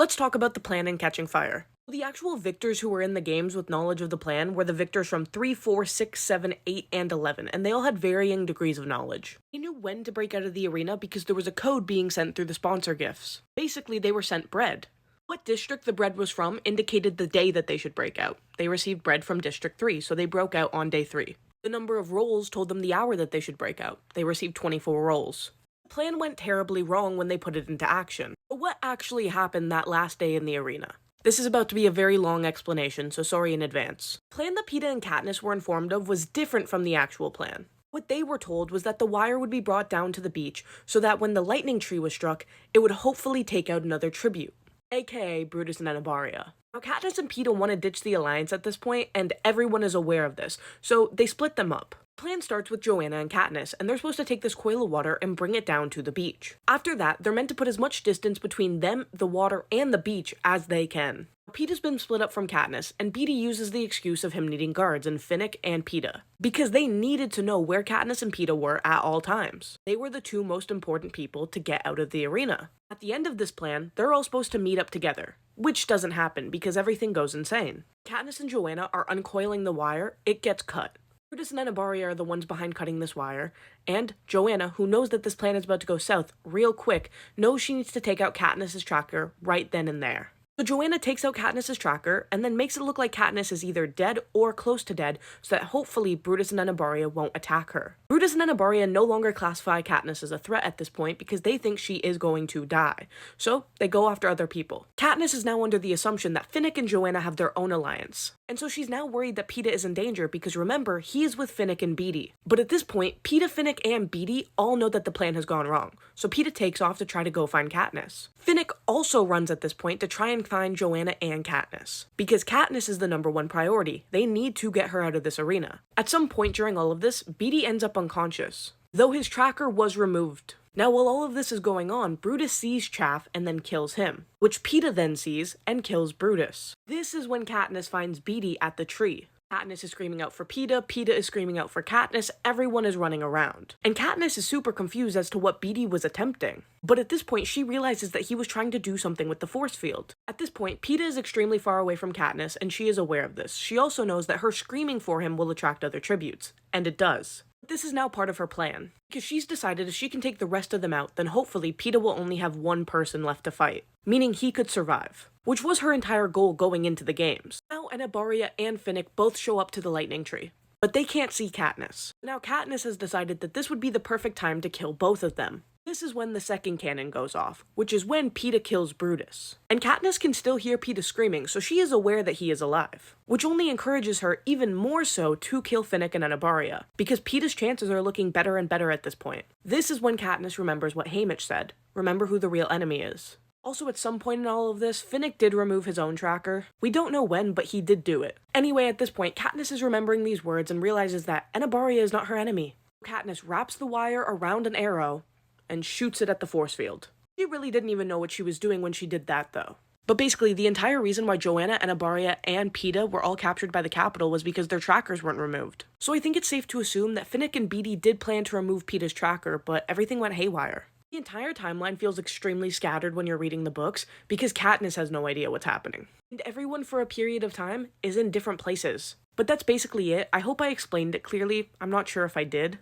Let's talk about the plan and catching fire. The actual victors who were in the games with knowledge of the plan were the victors from 3, 4, 6, 7, 8, and 11, and they all had varying degrees of knowledge. They knew when to break out of the arena because there was a code being sent through the sponsor gifts. Basically, they were sent bread. What district the bread was from indicated the day that they should break out. They received bread from District 3, so they broke out on day 3. The number of rolls told them the hour that they should break out. They received 24 rolls. The plan went terribly wrong when they put it into action. But what actually happened that last day in the arena? This is about to be a very long explanation, so sorry in advance. The plan that Peeta and Katniss were informed of was different from the actual plan. What they were told was that the wire would be brought down to the beach so that when the lightning tree was struck, it would hopefully take out another tribute, aka Brutus and Anabaria. Now Katniss and Peeta want to ditch the Alliance at this point, and everyone is aware of this, so they split them up. The plan starts with Johanna and Katniss, and they're supposed to take this coil of water and bring it down to the beach. After that, they're meant to put as much distance between them, the water, and the beach as they can. Peeta's been split up from Katniss, and Beetee uses the excuse of him needing guards in Finnick and Peeta, because they needed to know where Katniss and Peeta were at all times. They were the two most important people to get out of the arena. At the end of this plan, they're all supposed to meet up together, which doesn't happen because everything goes insane. Katniss and Johanna are uncoiling the wire, it gets cut. Brutus and Anabaria are the ones behind cutting this wire, and Johanna, who knows that this plan is about to go south real quick, knows she needs to take out Katniss's tracker right then and there. So Johanna takes out Katniss's tracker, and then makes it look like Katniss is either dead or close to dead, so that hopefully Brutus and Anabaria won't attack her. Brutus and Anabaria no longer classify Katniss as a threat at this point because they think she is going to die, so they go after other people. Katniss is now under the assumption that Finnick and Johanna have their own alliance, and so she's now worried that Peeta is in danger because remember, he is with Finnick and Beetee. But at this point, Peeta, Finnick, and Beetee all know that the plan has gone wrong, so Peeta takes off to try to go find Katniss. Finnick also runs at this point to try and find Johanna and Katniss, because Katniss is the #1 priority. They need to get her out of this arena. At some point during all of this, Beetee ends up unconscious, though his tracker was removed. Now while all of this is going on, Brutus sees Chaff and then kills him, which Peeta then sees and kills Brutus. This is when Katniss finds Beetee at the tree. Katniss is screaming out for Peeta, Peeta is screaming out for Katniss, everyone is running around. And Katniss is super confused as to what Beetee was attempting. But at this point, she realizes that he was trying to do something with the force field. At this point, Peeta is extremely far away from Katniss, and she is aware of this. She also knows that her screaming for him will attract other tributes, and it does. This is now part of her plan, because she's decided if she can take the rest of them out, then hopefully Peeta will only have one person left to fight, meaning he could survive, which was her entire goal going into the games. Now Anabaria and Finnick both show up to the lightning tree, but they can't see Katniss. Now Katniss has decided that this would be the perfect time to kill both of them. This is when the second cannon goes off, which is when Peeta kills Brutus. And Katniss can still hear Peeta screaming, so she is aware that he is alive, which only encourages her even more so to kill Finnick and Anabaria, because Peeta's chances are looking better and better at this point. This is when Katniss remembers what Haymitch said, remember who the real enemy is. Also, at some point in all of this, Finnick did remove his own tracker. We don't know when, but he did do it. Anyway, at this point, Katniss is remembering these words and realizes that Anabaria is not her enemy. Katniss wraps the wire around an arrow and shoots it at the force field. She really didn't even know what she was doing when she did that, though. But basically, the entire reason why Johanna, Anabaria, and Peeta were all captured by the Capitol was because their trackers weren't removed. So I think it's safe to assume that Finnick and Beetee did plan to remove Peeta's tracker, but everything went haywire. The entire timeline feels extremely scattered when you're reading the books, because Katniss has no idea what's happening. And everyone for a period of time is in different places. But that's basically it. I hope I explained it clearly. I'm not sure if I did.